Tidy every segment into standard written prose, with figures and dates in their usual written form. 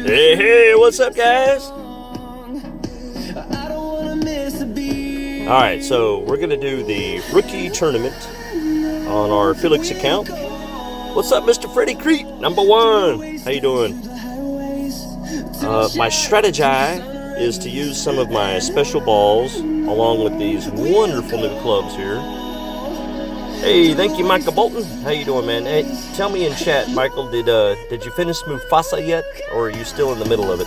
Hey, what's up, guys? Alright, so we're going to do the rookie tournament on our Felix account. What's up, Mr. Freddie Crete, #1? How you doing? My strategy is to use some of my special balls along with these wonderful new clubs here. Hey, thank you, Michael Bolton. How you doing, man? Hey, tell me in chat, Michael, did you finish Mufasa yet, or are you still in the middle of it?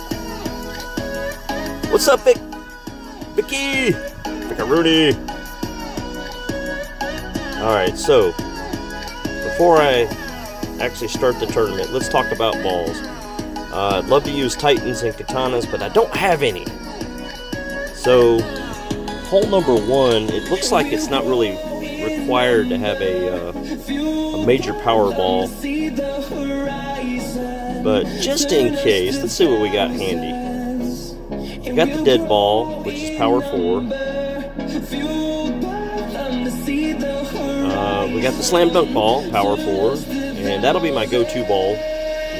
What's up, Vicky? Rooney. Alright, so before I actually start the tournament, let's talk about balls. I'd love to use Titans and Katanas, but I don't have any. So, hole number 1, it looks like it's not really required to have a major power ball. But just in case, let's see what we got handy. We got the dead ball, which is power 4. We got the slam dunk ball, power 4, and that'll be my go-to ball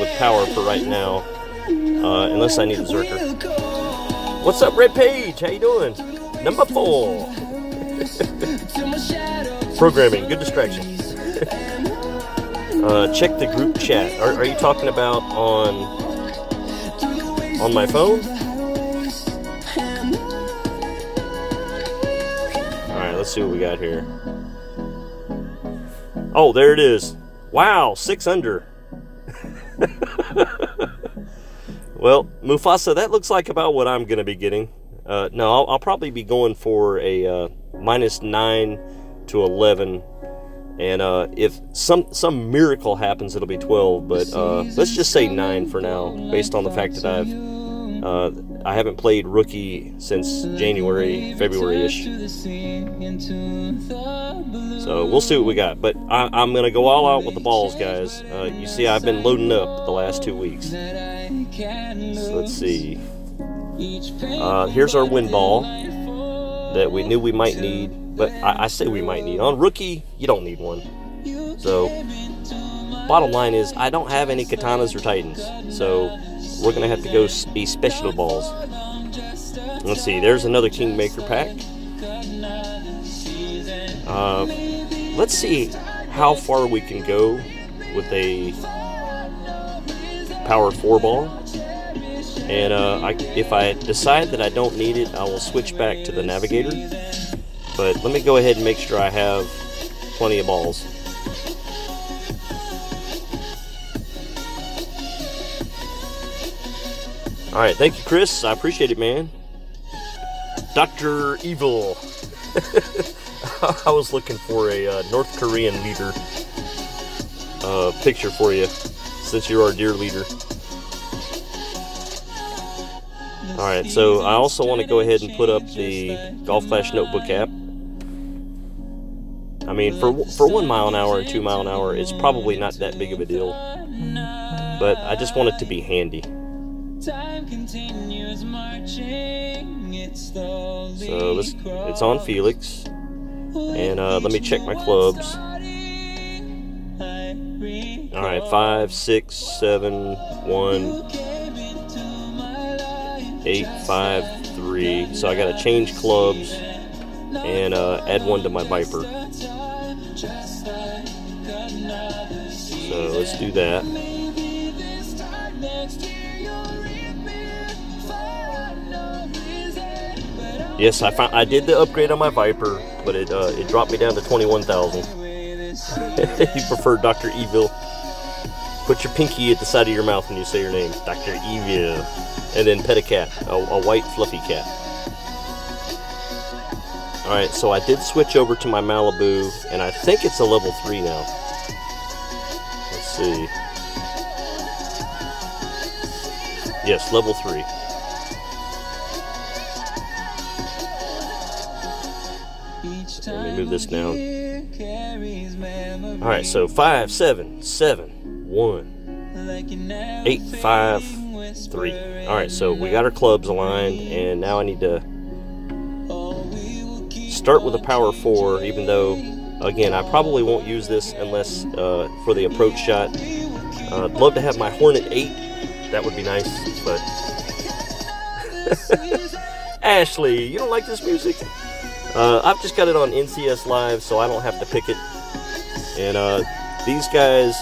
with power for right now, unless I need a Zerker. What's up, Red Page? How you doing? #4. Programming, good distraction. Check the group chat. Are you talking about on my phone? Alright, let's see what we got here. Oh, there it is. Wow, 6 under. Well, Mufasa, that looks like about what I'm going to be getting. No, I'll probably be going for a -9 to 11. And if some miracle happens, it'll be 12. But let's just say 9 for now, based on the fact that I haven't played rookie since January, February-ish. So we'll see what we got. But I'm going to go all out with the balls, guys. You see, I've been loading up the last 2 weeks. So let's see. Here's our win ball that we knew we might need. But I say we might need. On rookie, you don't need one. So, bottom line is, I don't have any Katanas or Titans. So, we're going to have to go be special balls. Let's see, there's another Kingmaker pack. Let's see how far we can go with a power 4 ball. And if I decide that I don't need it, I will switch back to the Navigator. But let me go ahead and make sure I have plenty of balls. Alright, thank you, Chris. I appreciate it, man. Dr. Evil. I was looking for a North Korean leader picture for you, since you're our dear leader. Alright, so I also want to go ahead and put up the Golf Clash Notebook app. I mean, for 1 mile an hour and 2 mile an hour, it's probably not that big of a deal. But I just want it to be handy. So it's on Felix. And let me check my clubs. Alright, 5, 6, 7, 1, 8, 5, 3. So I gotta change clubs and add one to my Viper. So let's do that. Yes, I did the upgrade on my Viper, but it dropped me down to 21,000. You prefer Dr. Evil. Put your pinky at the side of your mouth when you say your name, Dr. Evil, and then pet a cat, a white fluffy cat. Alright, so I did switch over to my Malibu, and I think it's a level 3 now. Let's see. Yes, level 3. Let me move this down. Alright, so 5, 7, 7, 1, 8, 5, 3. Alright, so we got our clubs aligned, and now I need to start with a power 4, even though, again, I probably won't use this unless for the approach shot. I'd love to have my Hornet 8 that would be nice, but... Ashley, you don't like this music? I've just got it on NCS Live, so I don't have to pick it. And these guys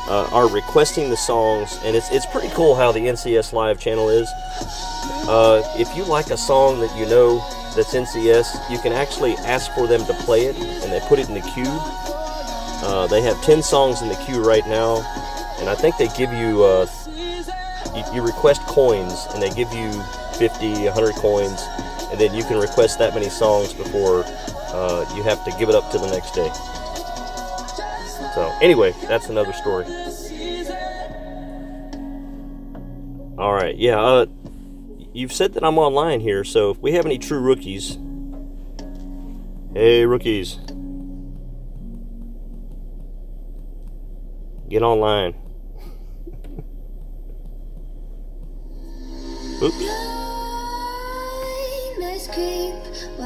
are requesting the songs, and it's pretty cool how the NCS Live channel is. If you like a song that you know that's NCS, you can actually ask for them to play it, and they put it in the queue. They have 10 songs in the queue right now, and I think they give you, you request coins, and they give you 50, 100 coins, and then you can request that many songs before you have to give it up to the next day. So anyway, that's another story. Alright, yeah, you've said that I'm online here, so if we have any true rookies... Hey, rookies. Get online. Oops.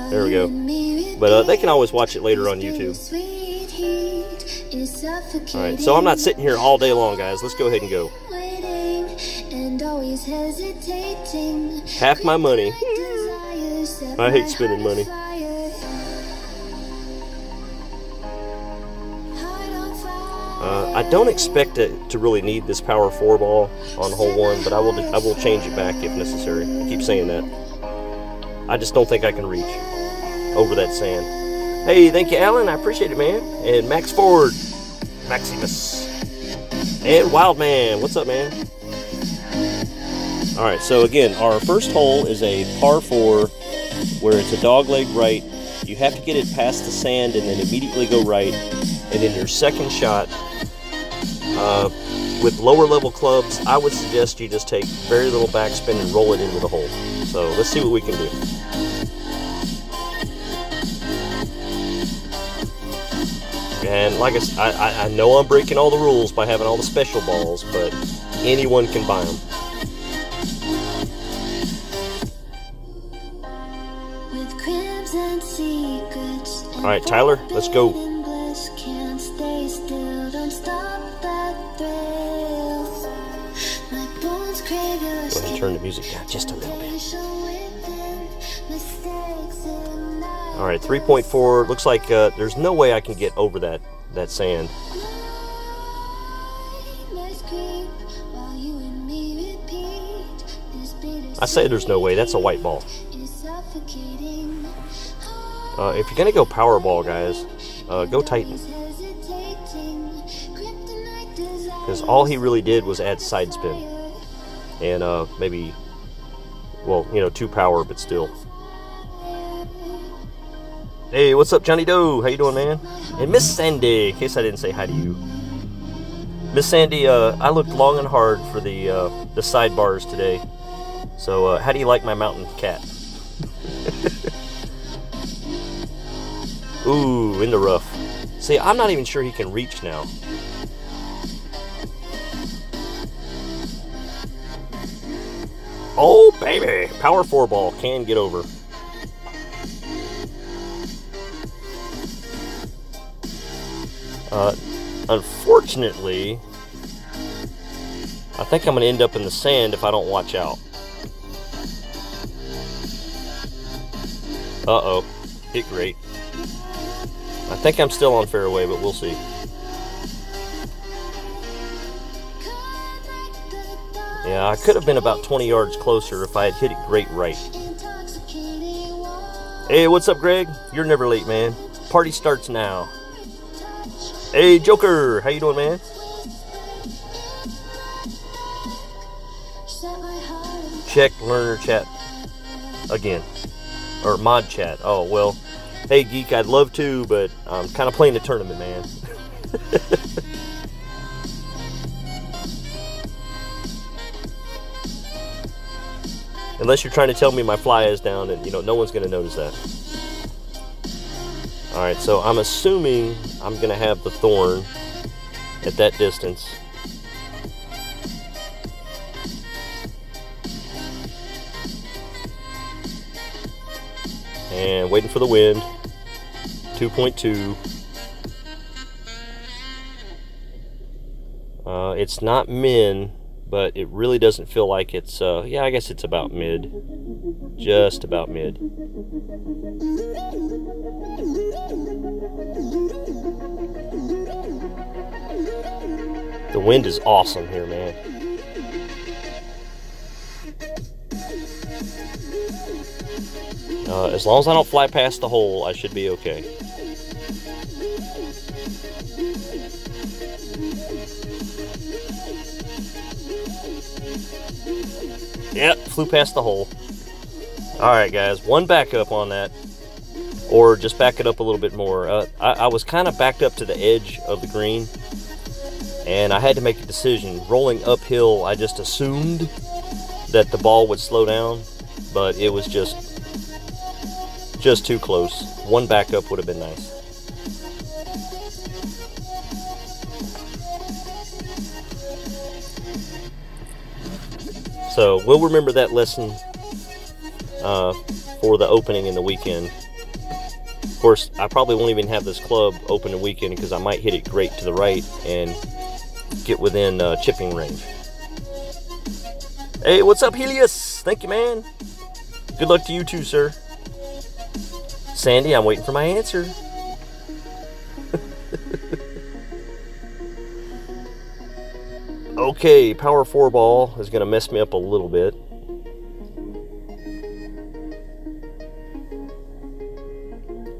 There we go. But they can always watch it later on YouTube. Alright, so I'm not sitting here all day long, guys. Let's go ahead and go. Half my money. I hate spending money. I don't expect it to really need this power 4 ball on hole 1, but I will change it back if necessary. I keep saying that. I just don't think I can reach over that sand. Hey, thank you, Alan. I appreciate it, man. And Max Ford, Maximus, and Wildman. What's up, man? All right. So again, our first hole is a par 4, where it's a dogleg right. You have to get it past the sand and then immediately go right. And then your second shot, with lower level clubs, I would suggest you just take very little backspin and roll it into the hole. So let's see what we can do. And like I know I'm breaking all the rules by having all the special balls, but anyone can buy them. All right, Tyler, let's go. Go ahead and turn the music down just a little bit. All right, 3.4. Looks like there's no way I can get over that sand. I say there's no way. That's a white ball. If you're gonna go Powerball, guys, go Titan. Because all he really did was add side spin. And maybe, well, you know, 2 power, but still. Hey, what's up, Johnny Doe? How you doing, man? And Miss Sandy, in case I didn't say hi to you. Miss Sandy, I looked long and hard for the sidebars today. So, how do you like my mountain cat? Ooh, in the rough. See, I'm not even sure he can reach now. Oh, baby! Power 4 ball can get over. Unfortunately, I think I'm going to end up in the sand if I don't watch out. Uh-oh. Hit great. I think I'm still on fairway, but we'll see. Yeah, I could have been about 20 yards closer if I had hit it great right. Hey, what's up, Greg? You're never late, man. Party starts now. Hey, Joker, how you doing, man? Check learner chat again. Or mod chat. Oh, well. Hey, Geek, I'd love to, but I'm kind of playing the tournament, man. Unless you're trying to tell me my fly is down, and, you know, no one's going to notice that. Alright, so I'm assuming I'm going to have the thorn at that distance. And waiting for the wind. 2.2. It's not min. but it really doesn't feel like it's, yeah, I guess it's about mid. Just about mid. The wind is awesome here, man. As long as I don't fly past the hole, I should be okay. Yep, flew past the hole. Alright guys, one backup on that. Or just back it up a little bit more. I was kind of backed up to the edge of the green, and I had to make a decision. Rolling uphill, I just assumed that the ball would slow down, but it was just too close. One backup would have been nice. So we'll remember that lesson for the opening in the weekend. Of course, I probably won't even have this club open the weekend because I might hit it great to the right and get within chipping range. Hey, what's up, Helios? Thank you, man. Good luck to you too, sir. Sandy, I'm waiting for my answer. Okay, power 4 ball is going to mess me up a little bit.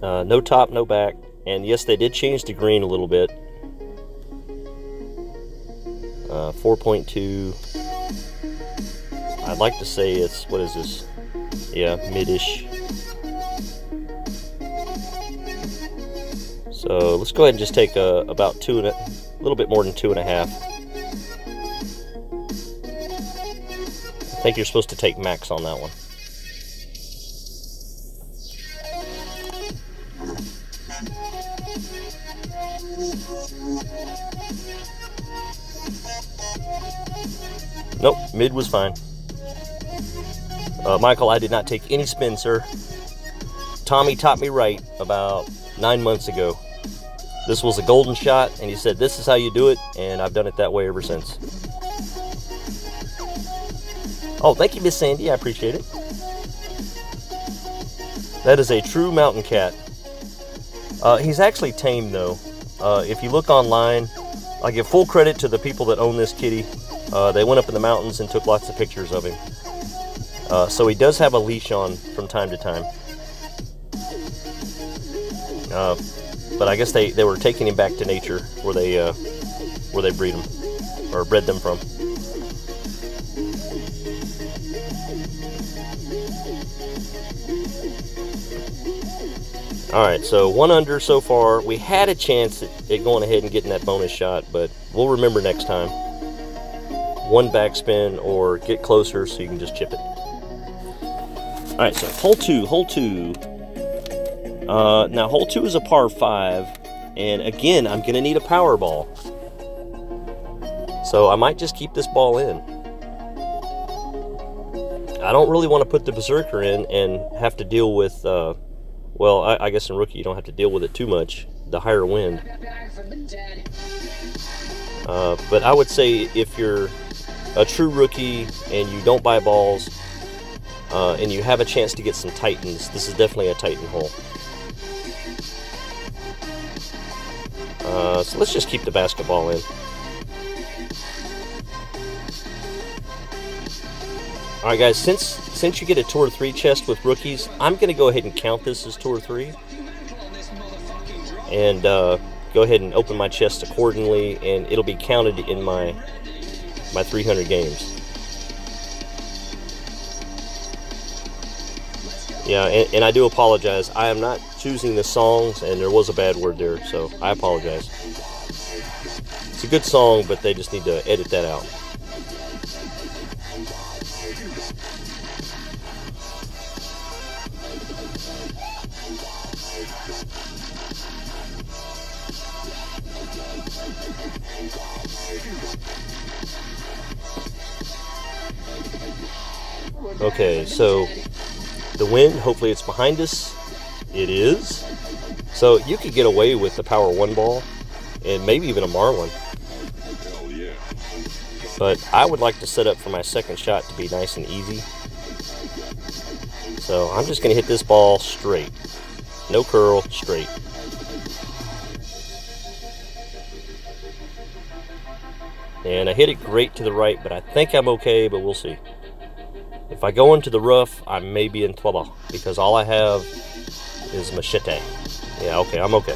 No top, no back. And yes, they did change the green a little bit. 4.2. I'd like to say it's, what is this? Yeah, mid-ish. So let's go ahead and just take about a little bit more than 2.5. I think you're supposed to take max on that one. Nope, mid was fine. Michael, I did not take any spin, sir. Tommy taught me right about 9 months ago. This was a golden shot, and he said, this is how you do it, and I've done it that way ever since. Oh, thank you, Miss Sandy. I appreciate it. That is a true mountain cat. He's actually tame, though. If you look online, I give full credit to the people that own this kitty. They went up in the mountains and took lots of pictures of him. So he does have a leash on from time to time. But I guess they were taking him back to nature where they breed him or bred them from. Alright, so 1 under so far. We had a chance at going ahead and getting that bonus shot, but we'll remember next time. 1 backspin or get closer so you can just chip it. Alright, so hole 2. Now hole 2 is a par 5, and again, I'm going to need a power ball. So I might just keep this ball in. I don't really want to put the Berserker in and have to deal with, well, I guess in rookie you don't have to deal with it too much, the higher wind. But I would say if you're a true rookie and you don't buy balls, and you have a chance to get some Titans, this is definitely a Titan hole. So let's just keep the basketball in. Alright guys, since you get a Tour 3 chest with rookies, I'm going to go ahead and count this as Tour 3. And go ahead and open my chest accordingly, and it'll be counted in my 300 games. Yeah, and I do apologize. I am not choosing the songs, and there was a bad word there, so I apologize. It's a good song, but they just need to edit that out. Okay, so the wind, hopefully it's behind us. It is. So you could get away with the power 1 ball and maybe even a Marlin. Hell yeah. But I would like to set up for my second shot to be nice and easy. So I'm just going to hit this ball straight. No curl, straight. And I hit it great to the right, but I think I'm okay, but we'll see. If I go into the rough, I may be in trouble, because all I have is machete. Yeah, okay, I'm okay.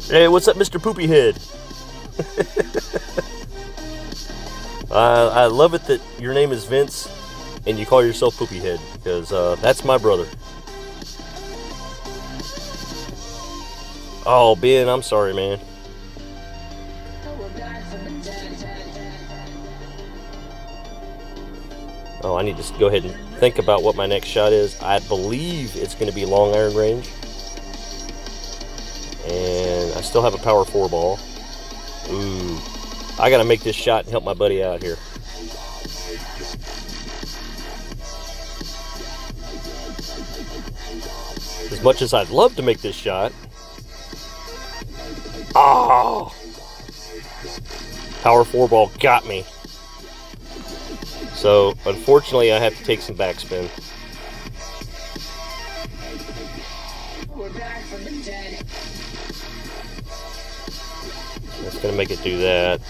Hey, what's up, Mr. Poopy Head? I love it that your name is Vince and you call yourself Poopy Head, because that's my brother. Oh, Ben, I'm sorry, man. Oh, I need to go ahead and think about what my next shot is. I believe it's going to be long iron range. And I still have a power 4 ball. Ooh. I got to make this shot and help my buddy out here. As much as I'd love to make this shot. Oh! Power 4 ball got me. So, unfortunately, I have to take some backspin. That's going to make it do that.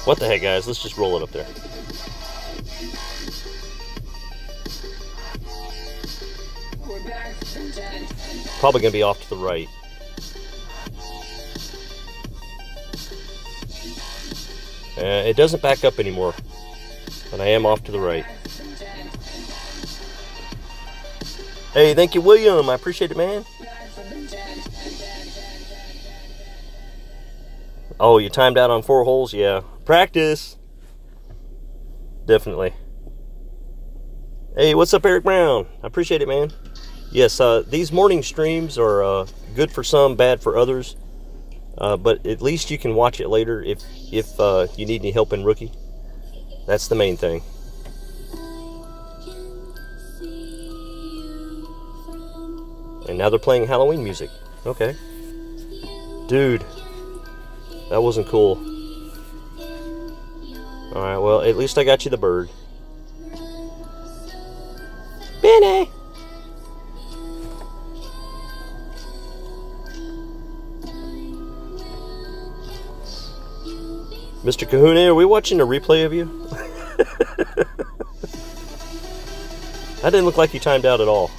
What the heck, guys? Let's just roll it up there. Probably going to be off to the right. It doesn't back up anymore, but I am off to the right. Hey, thank you, William. I appreciate it, man. Oh, you timed out on 4 holes? Yeah. Practice. Definitely. Hey, what's up, Eric Brown? I appreciate it, man. Yes, these morning streams are good for some, bad for others. But at least you can watch it later if you need any help in rookie. That's the main thing. And now they're playing Halloween music. Okay. Dude, that wasn't cool. Alright, well, at least I got you the bird. Benny! Mr. Kahuna, are we watching a replay of you? That didn't look like you timed out at all.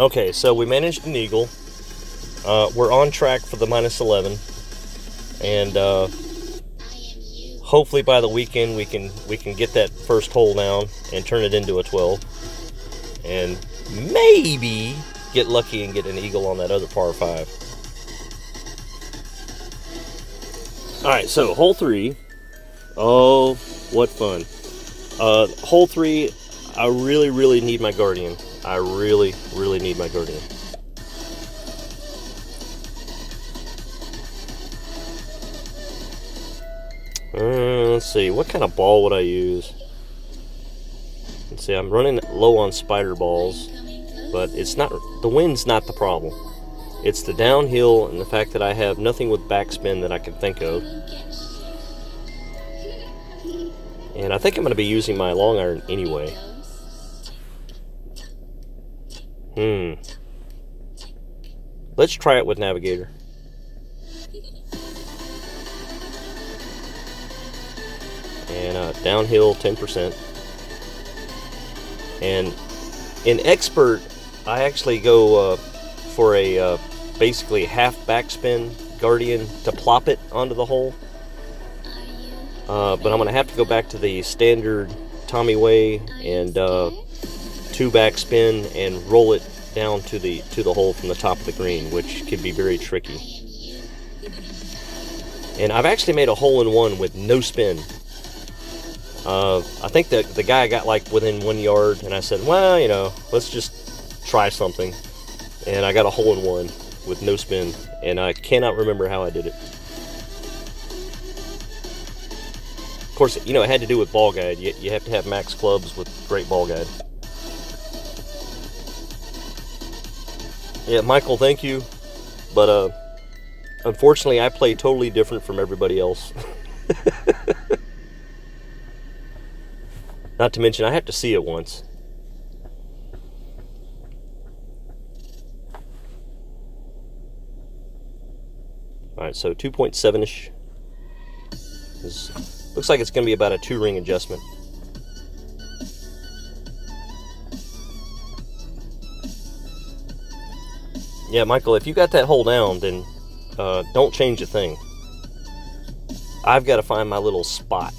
Okay, so we managed an eagle. We're on track for the -11, and hopefully by the weekend we can get that first hole down and turn it into a 12, and maybe get lucky and get an eagle on that other par 5. All right, so hole 3. Oh, what fun! Hole 3. I really need my guardian. I really need my guardian. Let's see, what kind of ball would I use? Let's see, I'm running low on spider balls, but it's not, the wind's not the problem. It's the downhill and the fact that I have nothing with backspin that I can think of. And I think I'm going to be using my long iron anyway. Let's try it with Navigator. And downhill 10%. And in Expert, I actually go for a basically half backspin guardian to plop it onto the hole. But I'm going to have to go back to the standard Tommy way and 2 backspin and roll it down to the hole from the top of the green, which could be very tricky. And I've actually made a hole-in-one with no spin. I think the guy got like within 1 yard, and I said, well, you know, let's just try something. And I got a hole-in-one with no spin, and I cannot remember how I did it. Of course, you know, it had to do with ball guide. You have to have max clubs with great ball guide. Yeah, Michael, thank you. But unfortunately, I play totally different from everybody else. Not to mention, I have to see it once. Alright, so 2.7-ish. Looks like it's going to be about a 2-ring adjustment. Yeah, Michael, if you got that hole down, then don't change a thing. I've got to find my little spot.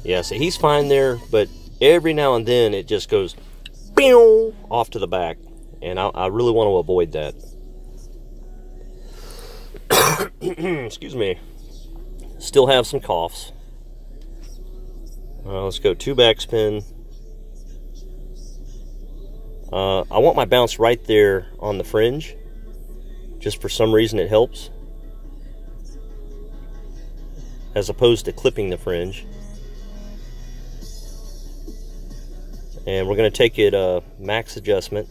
Yeah, so he's fine there, but every now and then it just goes pew, off to the back, and I really want to avoid that. Excuse me. Still have some coughs. Let's go 2 backspin. I want my bounce right there on the fringe. Just for some reason it helps, as opposed to clipping the fringe. And we're going to take it max adjustment.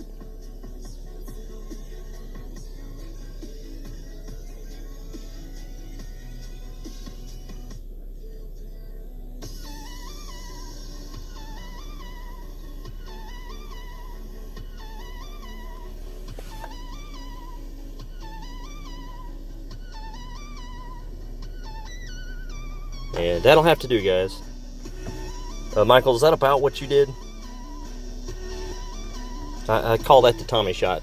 And that'll have to do, guys. Michael, is that about what you did? I call that the Tommy shot.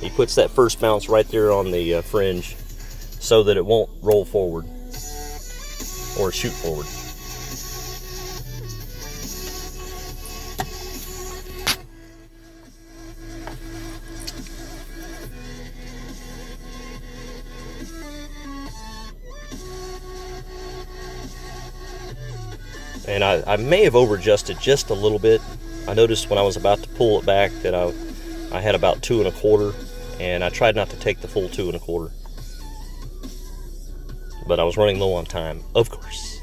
He puts that first bounce right there on the fringe so that it won't roll forward or shoot forward. And I may have over-adjusted just a little bit. I noticed when I was about to pull it back that I had about 2 1/4, and I tried not to take the full 2 1/4. But I was running low on time, of course.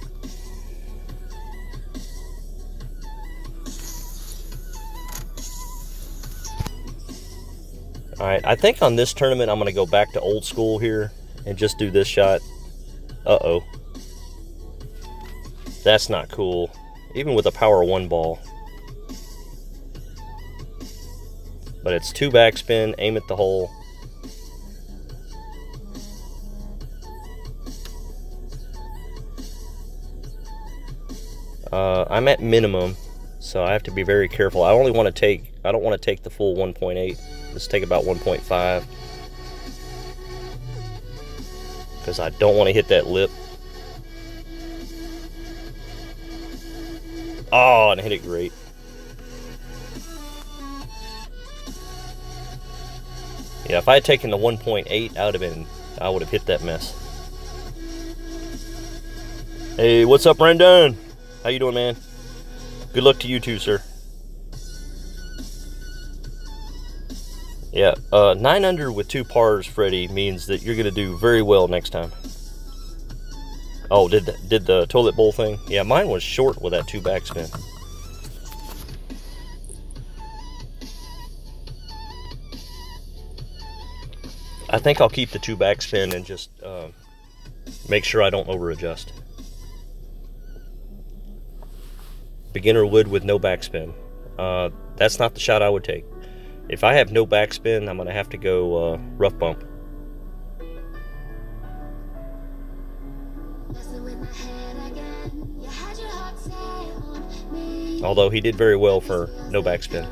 Alright, I think on this tournament I'm going to go back to old school here and just do this shot. Uh-oh. That's not cool, even with a power 1 ball. But it's 2 backspin, aim at the hole. I'm at minimum, so I have to be very careful. I don't want to take the full 1.8. Let's take about 1.5. Because I don't want to hit that lip. Oh, and I hit it great. Yeah, if I had taken the 1.8 out of it, I would have hit that mess. Hey, what's up, Brandon? How you doing, man? Good luck to you too, sir. Yeah, 9 under with 2 pars, Freddie, means that you're going to do very well next time. Oh, did the toilet bowl thing? Yeah, mine was short with that 2 backspin. I think I'll keep the 2 backspin and just make sure I don't over adjust. Beginner wood with no backspin. That's not the shot I would take. If I have no backspin, I'm going to have to go rough bump. Although he did very well for no backspin.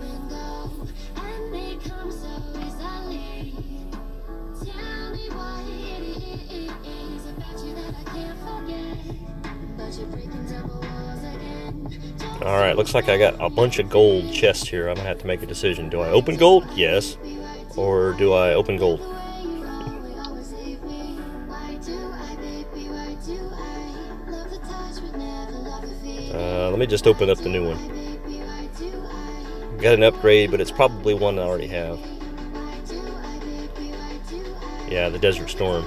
Alright, looks like I got a bunch of gold chests here. I'm gonna have to make a decision. Do I open gold? Yes. Or do I open gold? Let me just open up the new one. Got an upgrade, but it's probably one I already have. Yeah, the Desert Storm.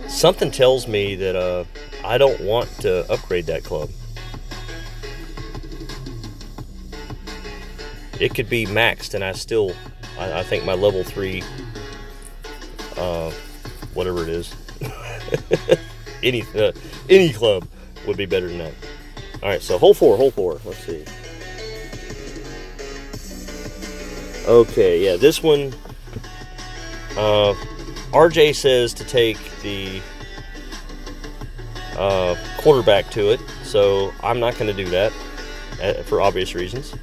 Something tells me that I don't want to upgrade that club. It could be maxed, and I think my level 3, whatever it is, any club would be better than that. All right, so hole 4. Let's see. Okay, yeah, this one. RJ says to take the quarterback to it, so I'm not going to do that for obvious reasons.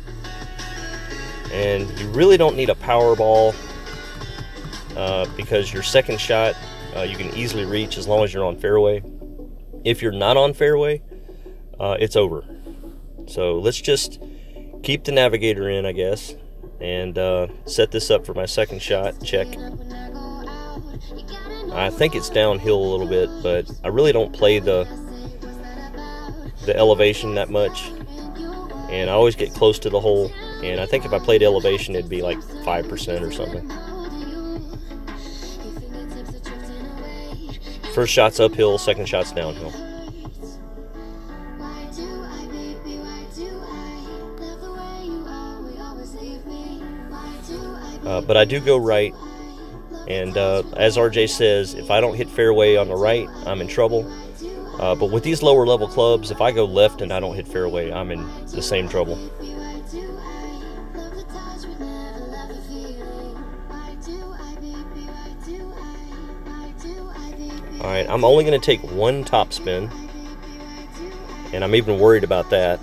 And you really don't need a power ball because your second shot you can easily reach as long as you're on fairway. If you're not on fairway, it's over. So let's just keep the navigator in, I guess, and set this up for my second shot. Check. I think it's downhill a little bit, but I really don't play the elevation that much, and I always get close to the hole. And I think if I played elevation, it'd be like 5% or something. First shot's uphill, second shot's downhill. But I do go right, and as RJ says, if I don't hit fairway on the right, I'm in trouble. But with these lower level clubs, if I go left and I don't hit fairway, I'm in the same trouble. Alright, I'm only going to take one top spin, and I'm even worried about that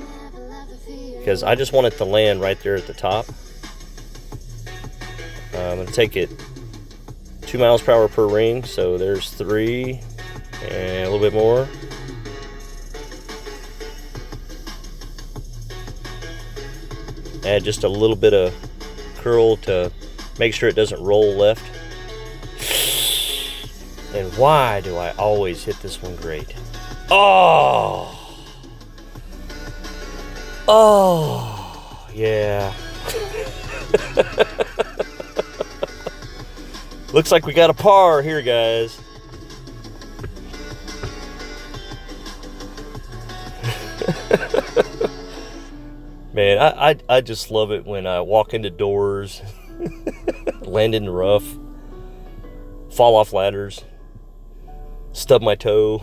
because I just want it to land right there at the top. I'm going to take it 2 miles per hour per ring, so there's 3 and a little bit more. Add just a little bit of curl to make sure it doesn't roll left. And why do I always hit this one great? Oh! Oh! Yeah. Looks like we got a par here, guys. Man, I just love it when I walk into doors, land in the rough, fall off ladders, stub my toe.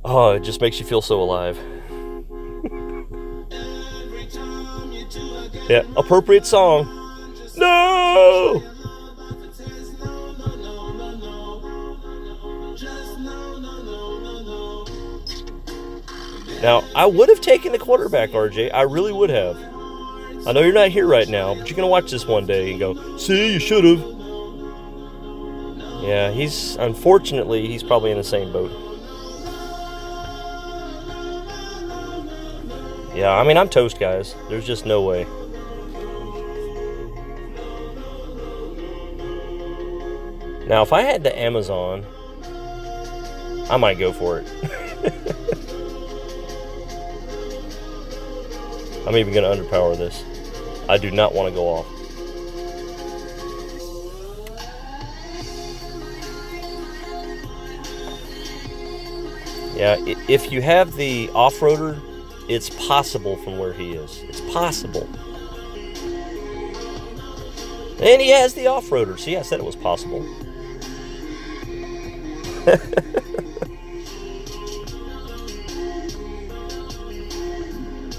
Oh, it just makes you feel so alive. Yeah, appropriate song. No! Now, I would have taken the quarterback, RJ. I really would have. I know you're not here right now, but you're going to watch this one day and go, see, you should have. Yeah, unfortunately, he's probably in the same boat. Yeah, I mean, I'm toast, guys. There's just no way. Now, if I had the Amazon, I might go for it. I'm even going to underpower this. I do not want to go off. Yeah, if you have the off-roader, it's possible from where he is. It's possible. And he has the off-roader. See, I said it was possible.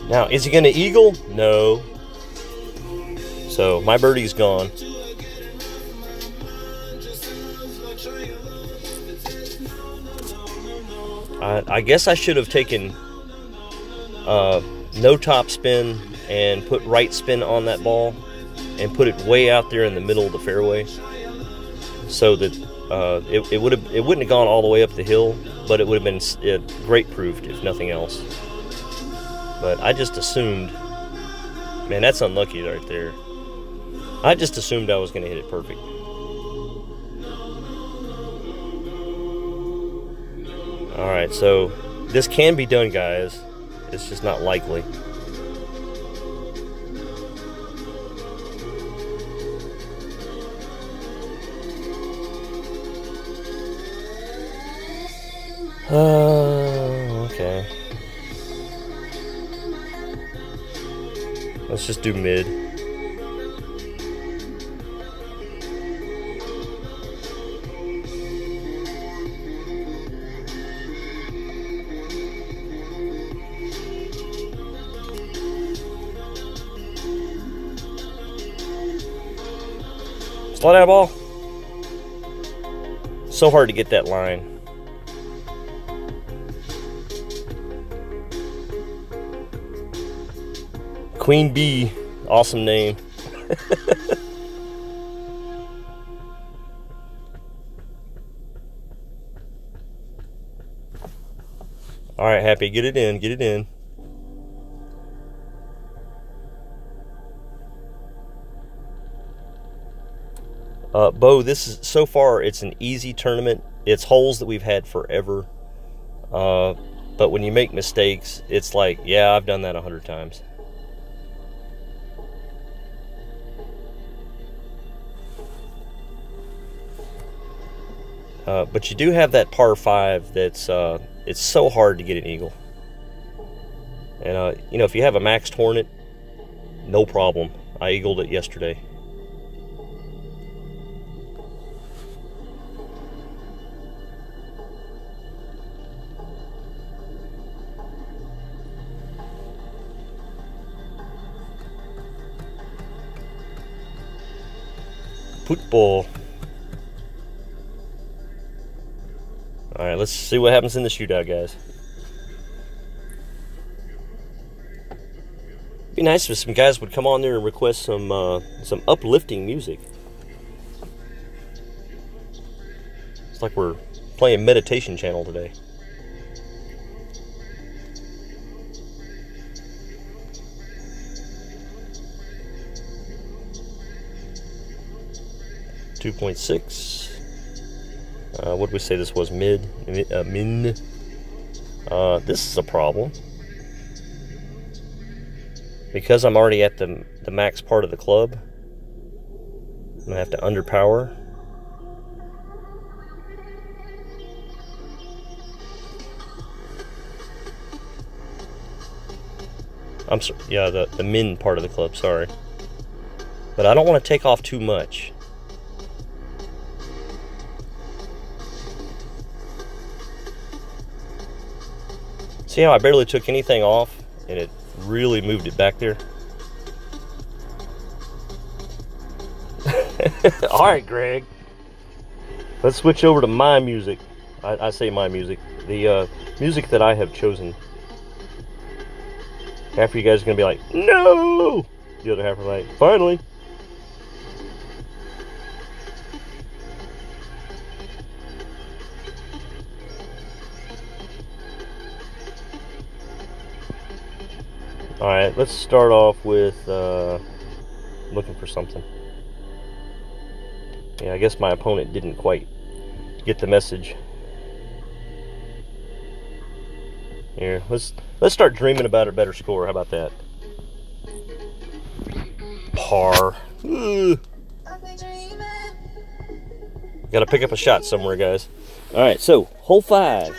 Now, is he going to eagle? No. So, my birdie's gone. I guess I should have taken no top spin and put right spin on that ball and put it way out there in the middle of the fairway so that it wouldn't have gone all the way up the hill, but it would have been great-proofed if nothing else. But I just assumed, man, that's unlucky right there. I just assumed I was going to hit it perfect. Alright, so this can be done, guys. It's just not likely. Okay. Let's just do mid. Slide out ball. So hard to get that line. Queen Bee, awesome name. All right, Happy, get it in, get it in. Bo, this is, so far, it's an easy tournament. It's holes that we've had forever. But when you make mistakes, it's like, yeah, I've done that 100 times. But you do have that par 5 that's, it's so hard to get an eagle. And, you know, if you have a maxed Hornet, no problem. I eagled it yesterday. Football. Alright, let's see what happens in the shootout, guys. It'd be nice if some guys would come on there and request some uplifting music. It's like we're playing meditation channel today. .6. What did we say this was? Min. This is a problem. Because I'm already at the max part of the club, I'm going to have to underpower. I'm sorry, yeah, the min part of the club, sorry. But I don't want to take off too much. See how I barely took anything off and it really moved it back there? Alright, Greg. Let's switch over to my music. I say my music. The music that I have chosen. Half of you guys are going to be like, no! The other half are like, finally! Alright, let's start off with looking for something. Yeah, I guess my opponent didn't quite get the message. Here, let's start dreaming about a better score. How about that? Par. Gotta pick up a shot somewhere, guys. Alright, so, hole 5.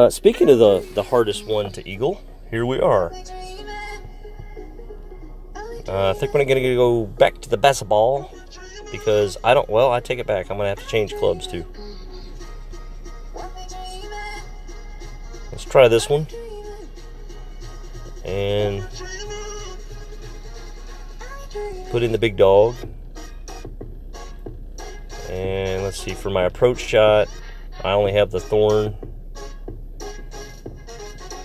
Speaking of the hardest one to eagle, here we are. I think we're gonna go back to the basketball because I take it back. I'm gonna have to change clubs too. Let's try this one. And put in the big dog. And let's see, for my approach shot, I only have the thorn.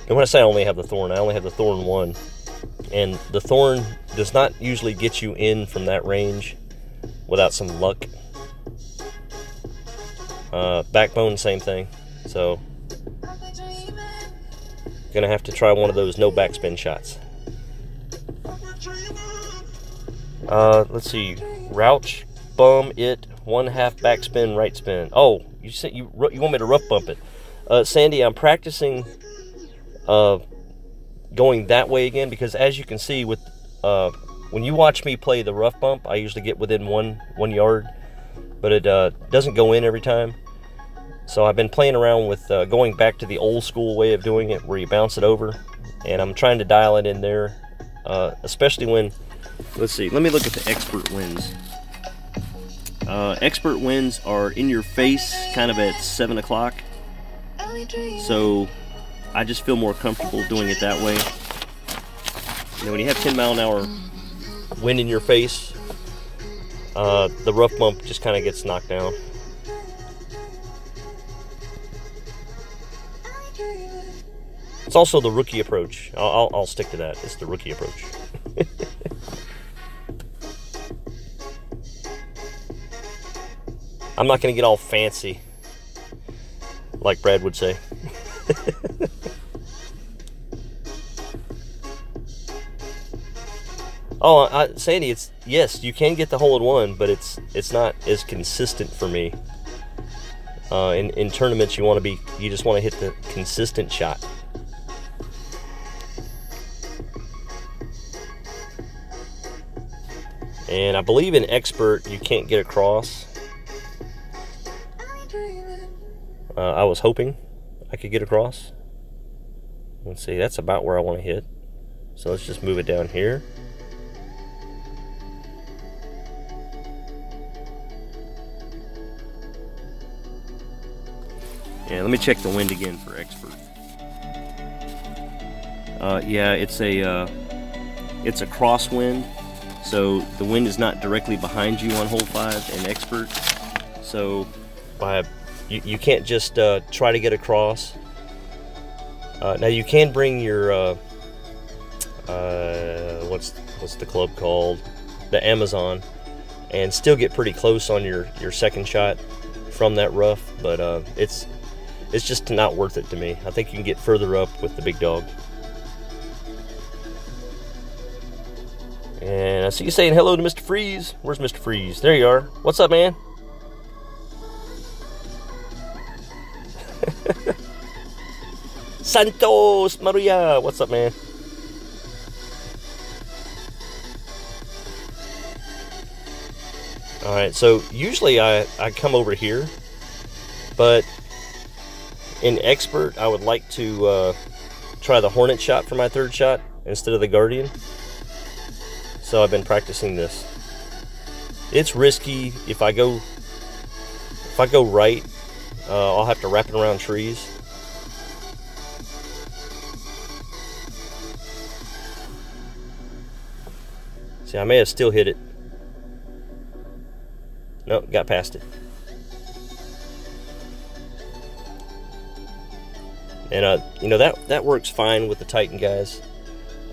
And when I say I only have the thorn, I only have the thorn 1. And the thorn does not usually get you in from that range without some luck. Backbone, same thing. So, gonna have to try one of those no backspin shots. Let's see. Rouch, bum it, 1/2 backspin, right spin. Oh, you said you want me to rough bump it. Sandy, I'm practicing going that way again, because as you can see with when you watch me play the rough bump, I usually get within one yard, but it doesn't go in every time. So I've been playing around with going back to the old school way of doing it, where you bounce it over, and I'm trying to dial it in there, especially when, let's see, let me look at the expert wins. Expert wins are in your face, kind of at 7 o'clock. So I just feel more comfortable doing it that way. You know, when you have 10-mile-an-hour wind in your face, the rough bump just kind of gets knocked down. It's also the rookie approach. I'll stick to that. It's the rookie approach. I'm not going to get all fancy, like Brad would say. Oh, Sandy, yes, you can get the hole-in-one, but it's not as consistent for me. In tournaments, you just want to hit the consistent shot. And I believe in expert, you can't get across. I was hoping I could get across. Let's see, that's about where I want to hit. So let's just move it down here. Yeah, let me check the wind again for expert. Yeah, it's a crosswind, so the wind is not directly behind you on hole 5 in expert. So you can't just try to get across. Now you can bring your what's the club called? The Amazon, and still get pretty close on your second shot from that rough, but it's just not worth it to me. I think you can get further up with the big dog. And I see you saying hello to Mr. Freeze. Where's Mr. Freeze? There you are. What's up, man? Santos Maria. What's up, man? Alright, so usually I come over here, but in expert I would like to try the Hornet shot for my third shot instead of the Guardian. So I've been practicing this. It's risky. If I go right, I'll have to wrap it around trees. See, I may have still hit it. Nope, got past it. And you know, that works fine with the Titan guys.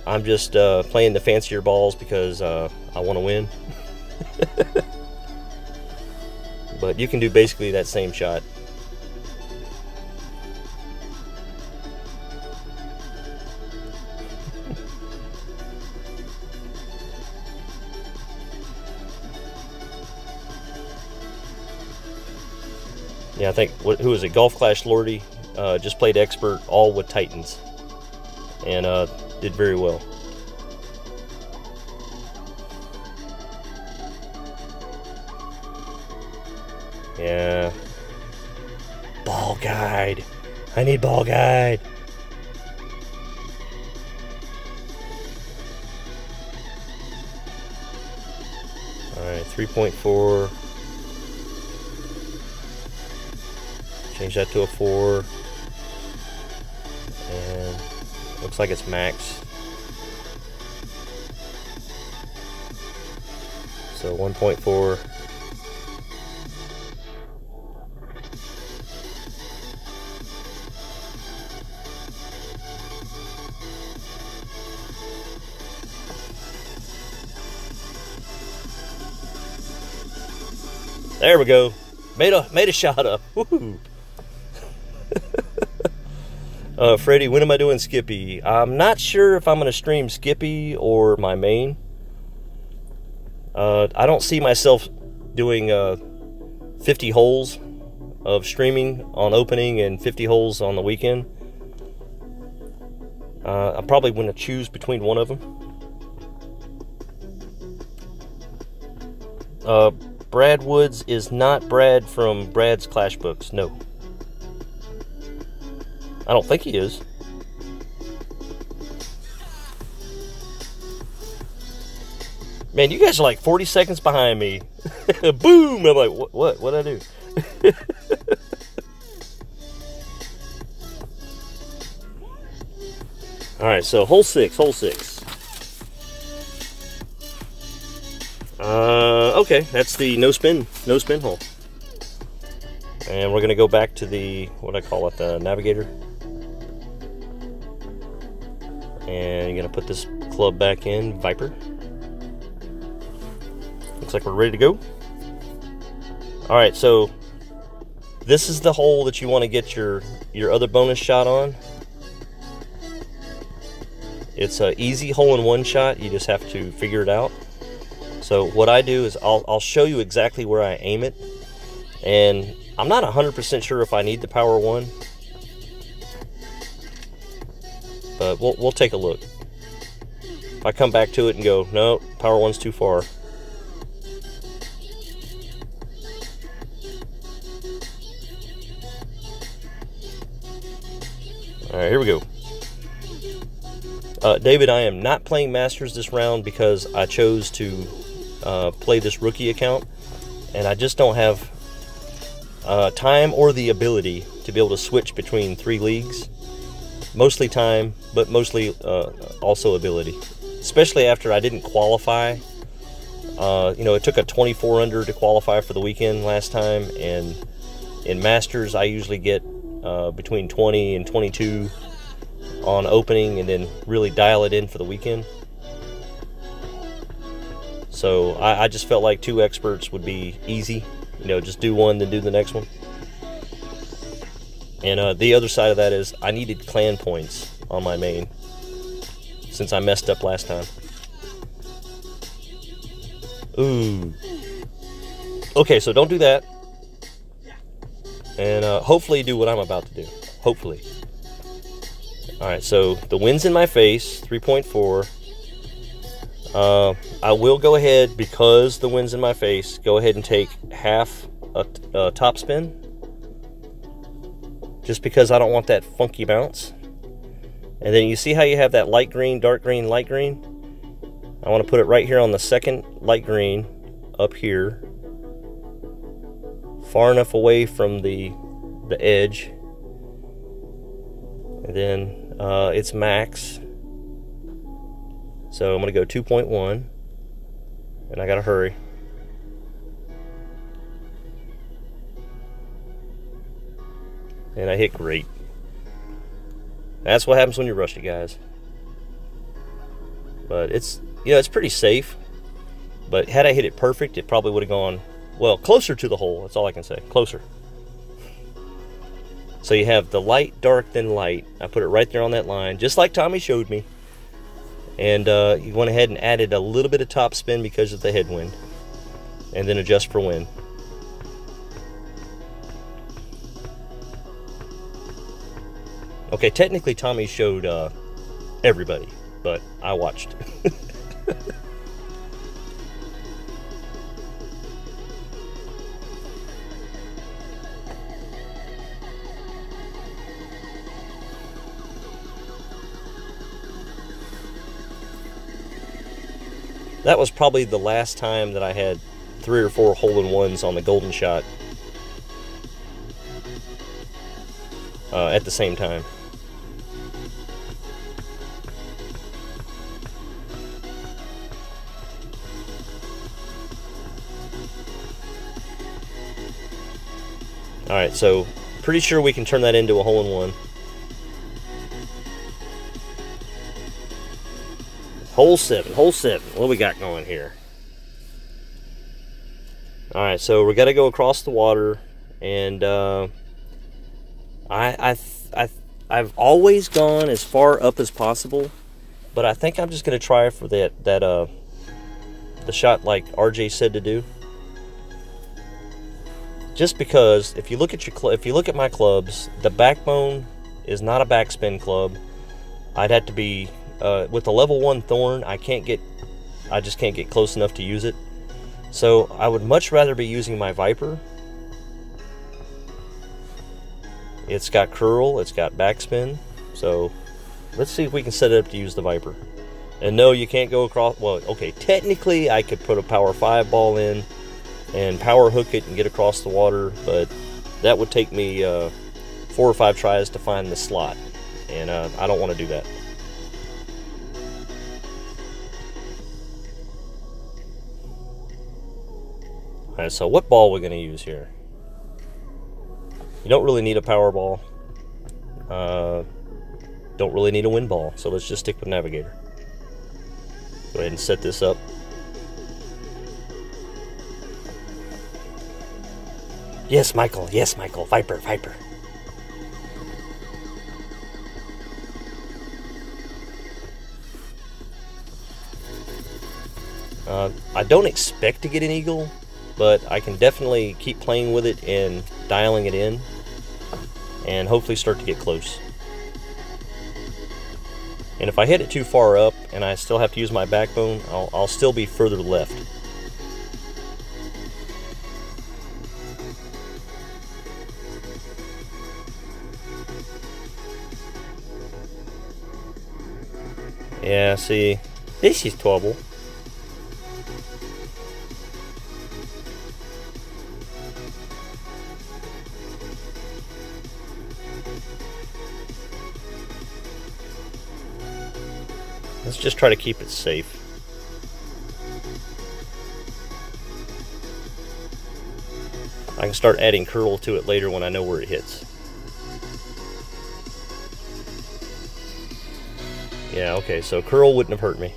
I'm just playing the fancier balls because I want to win. But you can do basically that same shot. Yeah, I think, who was it? Golf Clash Lordy just played expert all with Titans, and did very well. Yeah. Ball guide. I need ball guide. Alright, 3.4. Change that to a 4. And looks like it's max. So 1.4. There we go. Made a shot up. Woohoo. Freddie, when am I doing Skippy? I'm not sure if I'm going to stream Skippy or my main. I don't see myself doing 50 holes of streaming on opening and 50 holes on the weekend. I'm probably going to choose between one of them. Brad Woods is not Brad from Brad's Clash Books. No. I don't think he is. Man, you guys are like 40 seconds behind me. Boom! I'm like, what? What'd I do? Alright, so hole 6. Okay, that's the no spin hole. And we're going to go back to the, what I call it, the navigator. And you're going to put this club back in, Viper. Looks like we're ready to go. Alright, so this is the hole that you want to get your other bonus shot on. It's an easy hole-in-one shot. You just have to figure it out. So what I do is I'll show you exactly where I aim it. And I'm not 100% sure if I need the power one. But we'll take a look. If I come back to it and go, no, power one's too far. Alright, here we go. David, I am not playing Masters this round because I chose to play this rookie account, and I just don't have time or the ability to be able to switch between 3 leagues. Mostly time, but mostly also ability. Especially after I didn't qualify. You know, it took a 24 under to qualify for the weekend last time, and in Masters I usually get between 20 and 22 on opening, and then really dial it in for the weekend. So I just felt like 2 experts would be easy. You know, just do one, then do the next one. And the other side of that is I needed clan points on my main since I messed up last time. Ooh. Okay, so don't do that. And hopefully do what I'm about to do. Hopefully. Alright, so the wind's in my face, 3.4. I will go ahead, because the wind's in my face, go ahead and take half a top spin. Just because I don't want that funky bounce. And then you see how you have that light green, dark green, light green? I want to put it right here on the second light green, up here. Far enough away from the edge. And then it's max. So I'm going to go 2.1. And I got to hurry. And I hit great. That's what happens when you rush it, guys. But it's, you know, it's pretty safe. But had I hit it perfect, it probably would have gone, well, closer to the hole. That's all I can say. Closer. So you have the light, dark, then light. I put it right there on that line, just like Tommy showed me. And you went ahead and added a little bit of top spin because of the headwind. And then adjust for wind. Okay, technically Tommy showed everybody, but I watched. That was probably the last time that I had 3 or 4 hole-in-ones on the golden shot at the same time. Alright, so pretty sure we can turn that into a hole-in-one. Hole 7. What do we got going here? Alright, so we got to go across the water, and I I've always gone as far up as possible, but I think I'm just gonna try for the shot like RJ said to do. Just because if you look at my clubs, the backbone is not a backspin club. I'd have to be with the level 1 thorn. I just can't get close enough to use it. So I would much rather be using my Viper. It's got curl, it's got backspin. So let's see if we can set it up to use the Viper. And no, you can't go across. Well, okay, technically I could put a power 5 ball in and power hook it and get across the water, but that would take me 4 or 5 tries to find the slot, and I don't want to do that. Alright, so what ball are we going to use here? You don't really need a power ball. Don't really need a wind ball, so let's just stick with Navigator. Go ahead and set this up. Yes, Michael. Yes, Michael. Viper, Viper. I don't expect to get an eagle, but I can definitely keep playing with it and dialing it in, and hopefully start to get close. And if I hit it too far up and I still have to use my backbone, I'll still be further left. Yeah, see, this is trouble. Let's just try to keep it safe. I can start adding curl to it later when I know where it hits. Yeah, okay, so curl wouldn't have hurt me.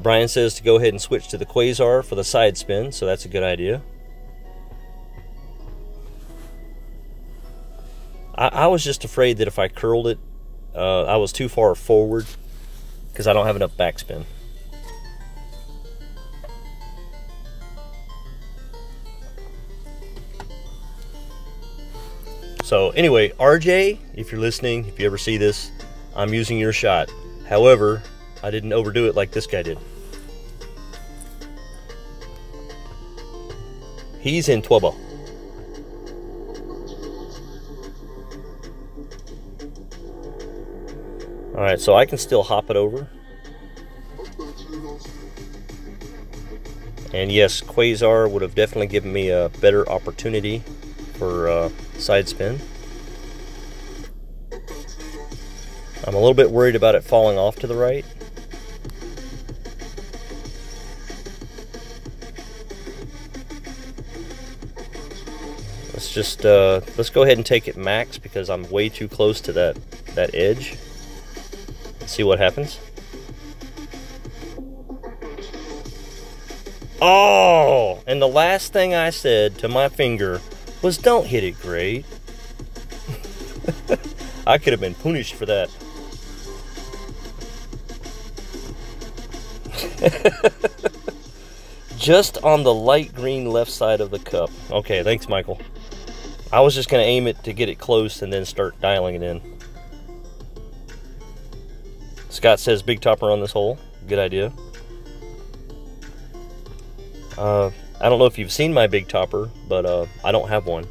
Brian says to go ahead and switch to the Quasar for the side spin, so that's a good idea. I was just afraid that if I curled it, I was too far forward because I don't have enough backspin. So anyway, RJ, if you're listening, if you ever see this, I'm using your shot. However, I didn't overdo it like this guy did. He's in trouble. Alright, so I can still hop it over. And yes, Quasar would have definitely given me a better opportunity for side spin. I'm a little bit worried about it falling off to the right. Let's go ahead and take it max because I'm way too close to that edge. Let's see what happens. Oh, and the last thing I said to my finger was don't hit it great. I could have been punished for that. Just on the light green left side of the cup. Okay, thanks, Michael. I was just going to aim it to get it close and then start dialing it in. Scott says big topper on this hole. Good idea. I don't know if you've seen my big topper, but I don't have one.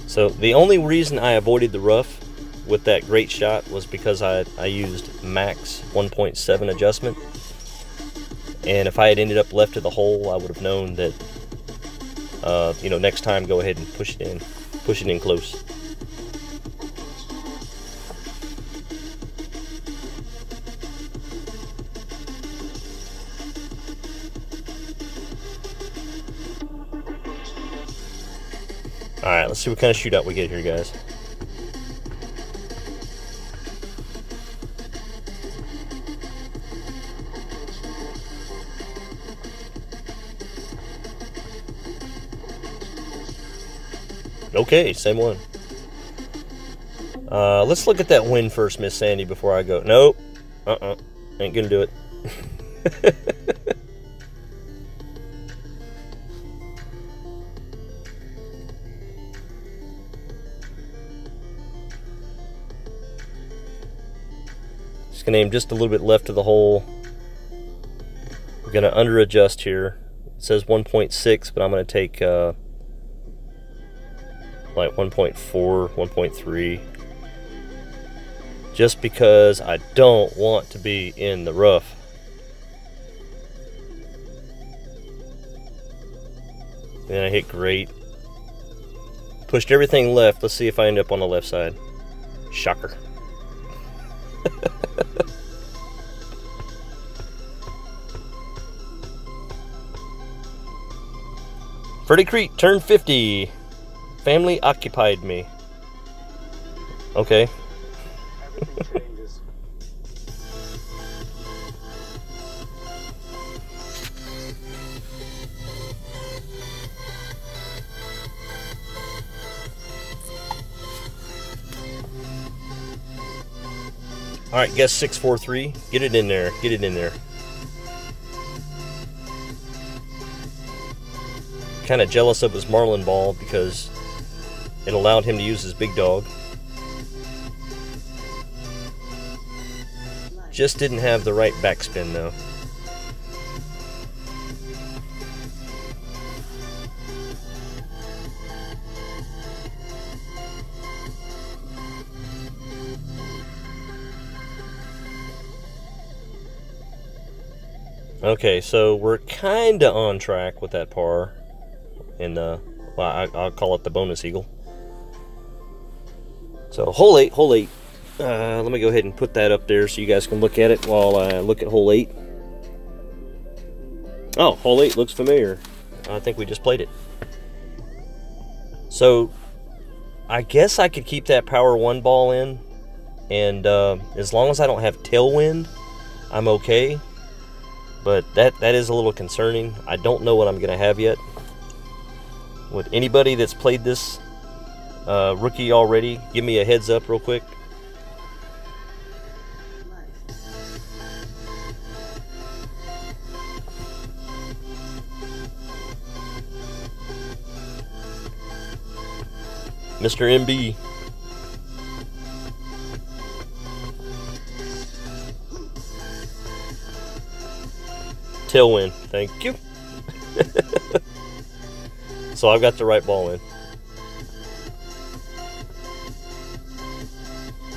So the only reason I avoided the rough with that great shot was because I used max 1.7 adjustment, and if I had ended up left of the hole, I would have known that next time go ahead and push it in close. Alright, let's see what kind of shootout we get here, guys. Okay, same one. Let's look at that wind first, Miss Sandy, before I go. Nope. Ain't gonna do it. Just gonna aim just a little bit left of the hole. We're gonna under adjust here. It says 1.6, but I'm gonna take like 1.4, 1.3. Just because I don't want to be in the rough. And I hit great. Pushed everything left. Let's see if I end up on the left side. Shocker. Freddie Crete turned 50. Family occupied me. Okay. Alright, guess 643. Get it in there. Get it in there. Kind of jealous of his marlin ball because it allowed him to use his big dog. Just didn't have the right backspin though. Okay, so we're kinda on track with that par. And well, I'll call it the bonus eagle. So hole 8, hole 8. Let me go ahead and put that up there so you guys can look at it while I look at hole 8. Oh, hole 8 looks familiar. I think we just played it. So I guess I could keep that power 1 ball in, and as long as I don't have tailwind, I'm okay. But that is a little concerning. I don't know what I'm gonna have yet. With anybody that's played this rookie already, give me a heads up real quick. Mr. MB. Tailwind, thank you. So I've got the right ball in.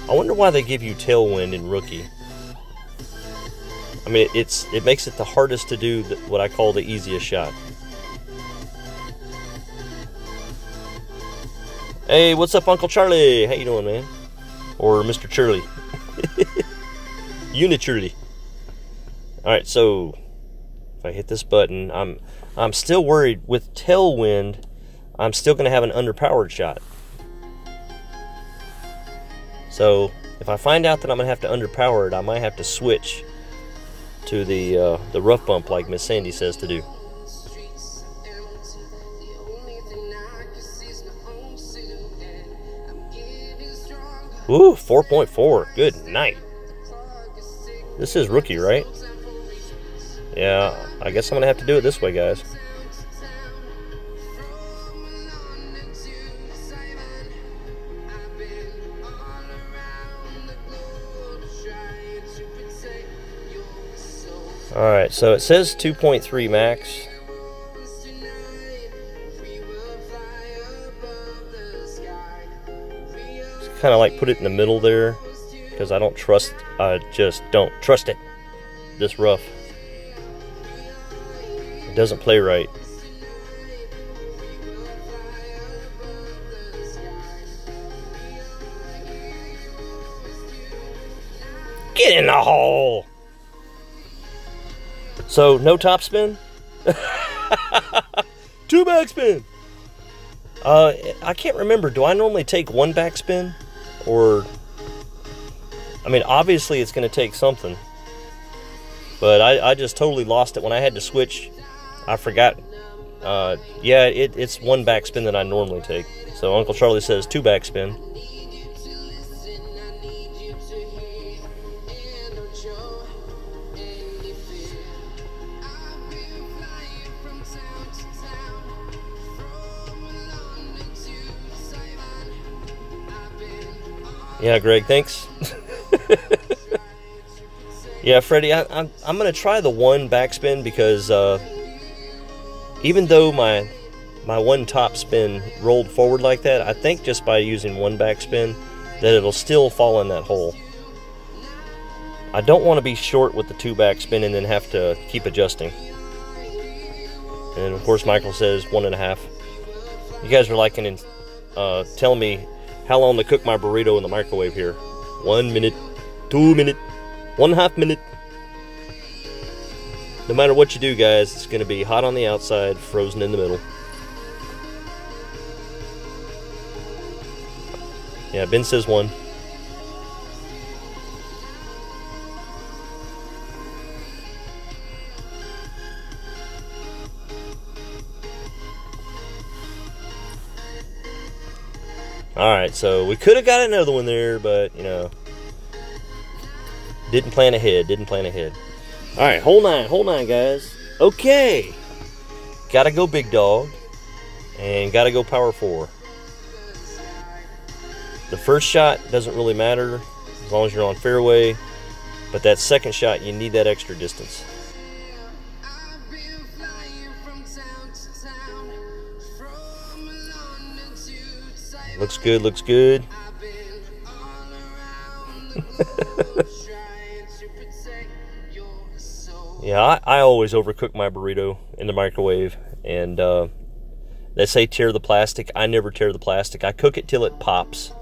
I wonder why they give you tailwind in rookie. I mean, it makes it the hardest to do what I call the easiest shot. Hey, what's up, Uncle Charlie? How you doing, man? Or Mr. Charlie? Unichurly. All right, so if I hit this button, I'm still worried with tailwind. I'm still going to have an underpowered shot. So if I find out that I'm going to have to underpower it, I might have to switch to the rough bump like Miss Sandy says to do. Ooh, 4.4. Good night. This is rookie, right? Yeah, I guess I'm going to have to do it this way, guys. Alright, so it says 2.3 max. Just kind of like put it in the middle there, because I just don't trust it. This rough. It doesn't play right. Get in the hole! So, no top spin? 2 backspin! I can't remember. Do I normally take one backspin? Or, I mean, obviously it's going to take something. But I just totally lost it when I had to switch. I forgot. Yeah, it's one backspin that I normally take. So Uncle Charlie says 2 backspin. Yeah, Greg, thanks. Yeah, Freddie, I'm going to try the 1 backspin because even though my one top spin rolled forward like that, I think just by using 1 backspin that it'll still fall in that hole. I don't want to be short with the 2 backspin and then have to keep adjusting. And of course Michael says 1.5. You guys are liking and telling me how long to cook my burrito in the microwave here. 1 minute, 2 minute, 1.5 minute. No matter what you do, guys, it's going to be hot on the outside, frozen in the middle. Yeah, Ben says 1. Alright, so we could have got another one there, but, you know, didn't plan ahead. Alright, hold on, guys. Okay. Gotta go big dog. And gotta go power 4. The first shot doesn't really matter as long as you're on fairway. But that second shot, you need that extra distance. Looks good, looks good. Yeah, I always overcook my burrito in the microwave. And they say tear the plastic. I never tear the plastic. I cook it till it pops.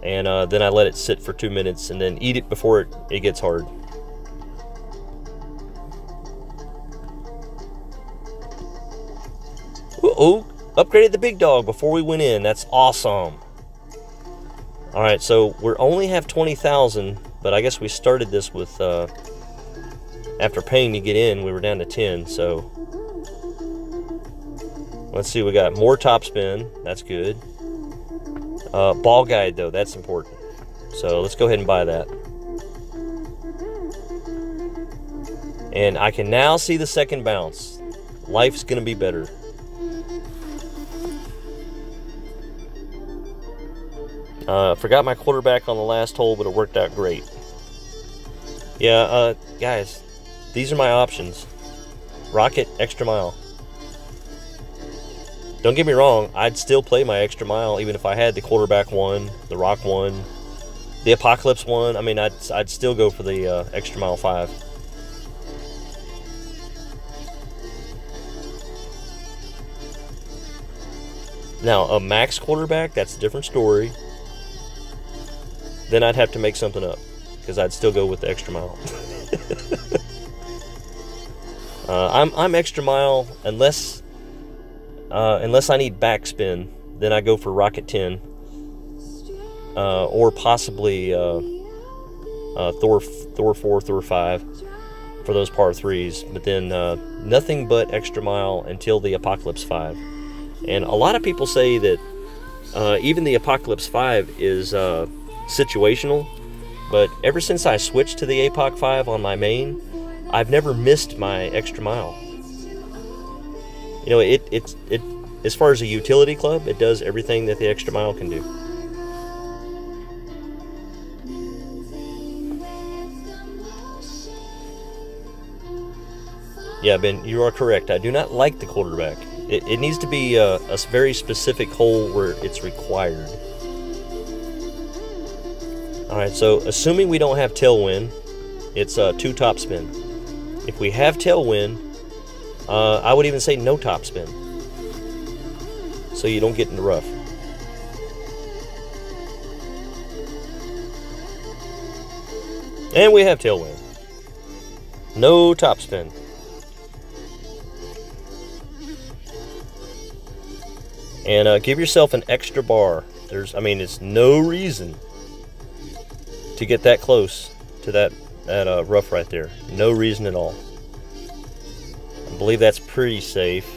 And then I let it sit for 2 minutes and then eat it before it gets hard. Uh-oh, upgraded the big dog before we went in. That's awesome. Alright, so we only have 20,000, but I guess we started this with, after paying to get in, we were down to 10, so. Let's see, we got more topspin. That's good. Ball guide, though, that's important. So let's go ahead and buy that. And I can now see the second bounce. Life's going to be better. Forgot my quarterback on the last hole, but it worked out great. Yeah, guys, these are my options. Rocket, extra mile. Don't get me wrong, I'd still play my extra mile even if I had the quarterback one, the rock one, the apocalypse one. I mean, I'd still go for the extra mile 5. Now, a max quarterback, that's a different story. Then I'd have to make something up, because I'd still go with the extra mile. I'm extra mile unless I need backspin. Then I go for Rocket 10, or possibly Thor 4, Thor 5 for those par 3s. But then nothing but extra mile until the Apocalypse 5. And a lot of people say that even the Apocalypse 5 is situational, but ever since I switched to the APOC 5 on my main, I've never missed my extra mile. You know, it as far as a utility club, it does everything that the extra mile can do. Yeah, Ben, you are correct. I do not like the quarterback. It needs to be a very specific hole where it's required. Alright, so assuming we don't have tailwind, it's 2 topspin. If we have tailwind, I would even say no topspin, so you don't get in the rough. And we have tailwind. No topspin. And give yourself an extra bar. I mean, it's no reason to get that close to that rough right there. No reason at all. I believe that's pretty safe.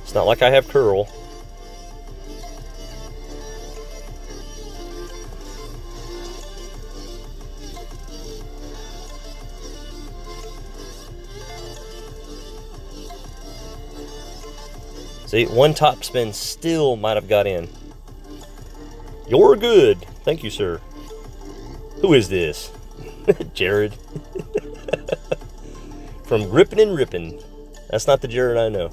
It's not like I have curl. See, one top spin still might have got in. You're good. Thank you, sir. Who is this? Jared. From Rippin' and Rippin'. That's not the Jared I know.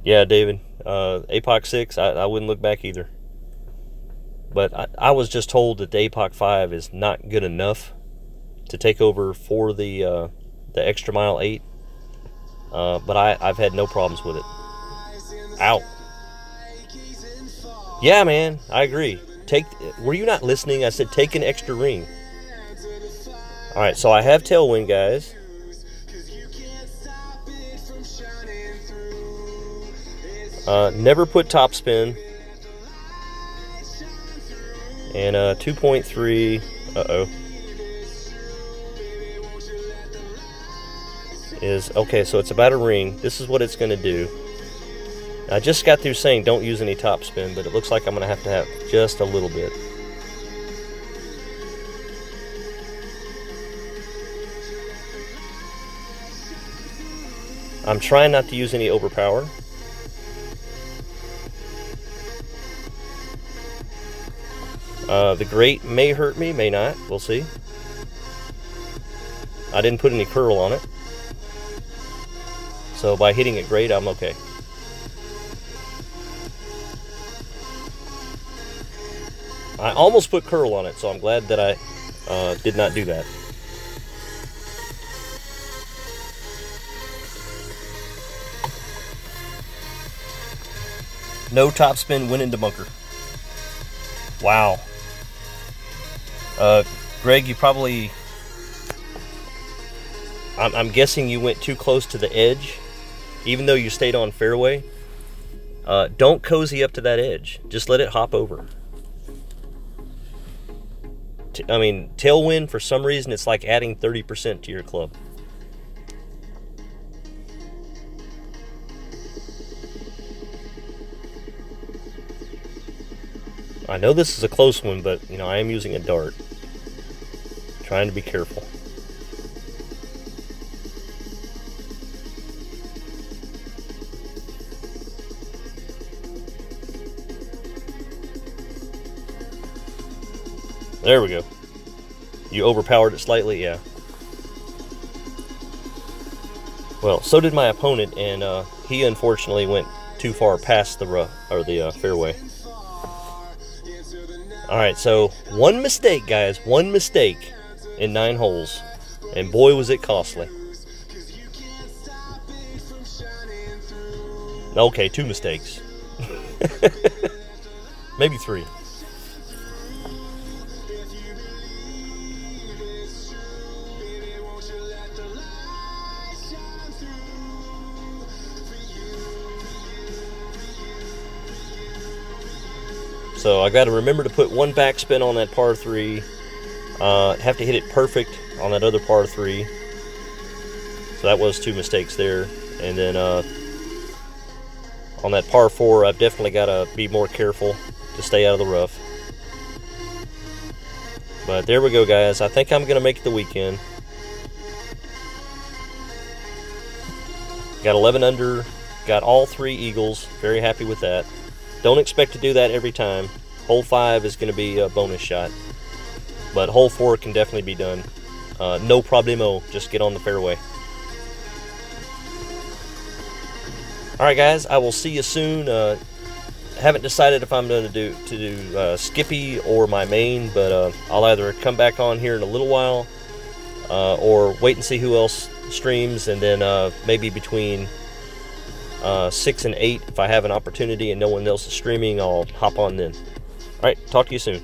Yeah, David. APOC 6, I wouldn't look back either. But I was just told that the APOC 5 is not good enough to take over for the extra mile 8. But I've had no problems with it. Ow. Yeah, man, I agree. Were you not listening? I said take an extra ring. Alright, so I have tailwind, guys. Never put topspin. And 2.3, is, okay, so it's about a ring. This is what it's going to do. I just got through saying don't use any topspin, but it looks like I'm going to have just a little bit. I'm trying not to use any overpower. The grate may hurt me, may not. We'll see. I didn't put any curl on it. So by hitting it grate, I'm okay. I almost put curl on it, so I'm glad that I did not do that. No topspin, went into bunker. Wow. Greg, you probably... I'm guessing you went too close to the edge, even though you stayed on fairway. Don't cozy up to that edge. Just let it hop over. I mean, tailwind, for some reason, it's like adding 30% to your club. I know this is a close one, but, you know, I am using a dart. Trying to be careful. There we go. You overpowered it slightly, yeah. Well, so did my opponent, and he unfortunately went too far past the rough, or the fairway. Alright, so one mistake, guys. One mistake in 9 holes. And boy, was it costly. Okay, 2 mistakes. Maybe 3. So I got to remember to put 1 backspin on that par 3. Have to hit it perfect on that other par 3. So that was 2 mistakes there. And then on that par 4, I've definitely got to be more careful to stay out of the rough. But there we go, guys. I think I'm going to make it the weekend. Got 11 under. Got all 3 eagles. Very happy with that. Don't expect to do that every time. Hole 5 is going to be a bonus shot. But hole 4 can definitely be done. No problemo. Just get on the fairway. Alright, guys. I will see you soon. Haven't decided if I'm going to do Skippy or my main. But I'll either come back on here in a little while. Or wait and see who else streams. And then maybe between 6 and 8. If I have an opportunity and no one else is streaming, I'll hop on then. All right, talk to you soon.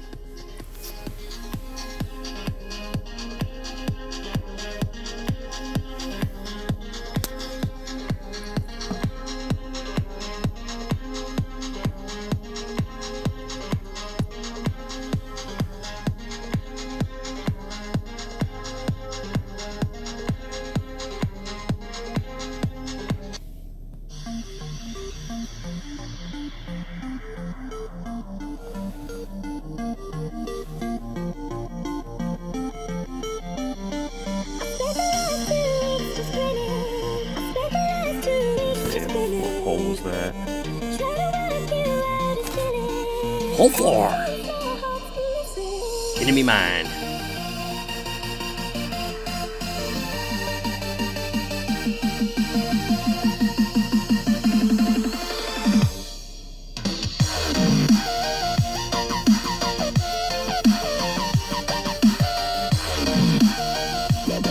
What hole was that? Hole 4! Enemy mine.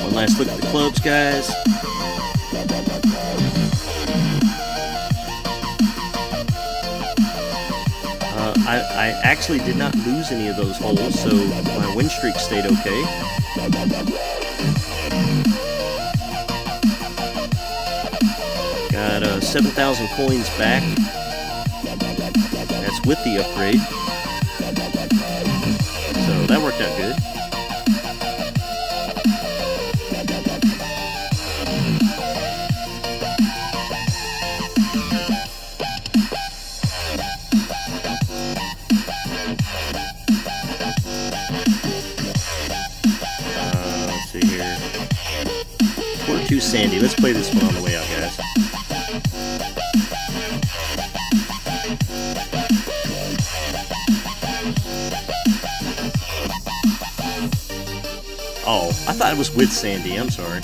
One last look at the clubs, guys. I actually did not lose any of those holes, so my win streak stayed okay. Got 7,000 coins back. That's with the upgrade. So that worked out good. Too sandy. Let's play this one on the way out, guys. Oh, I thought it was with sandy. I'm sorry.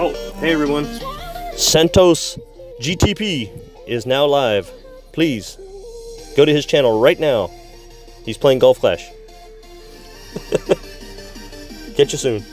Oh, hey everyone. Santos GTP is now live. Please, go to his channel right now. He's playing Golf Clash. Catch you soon.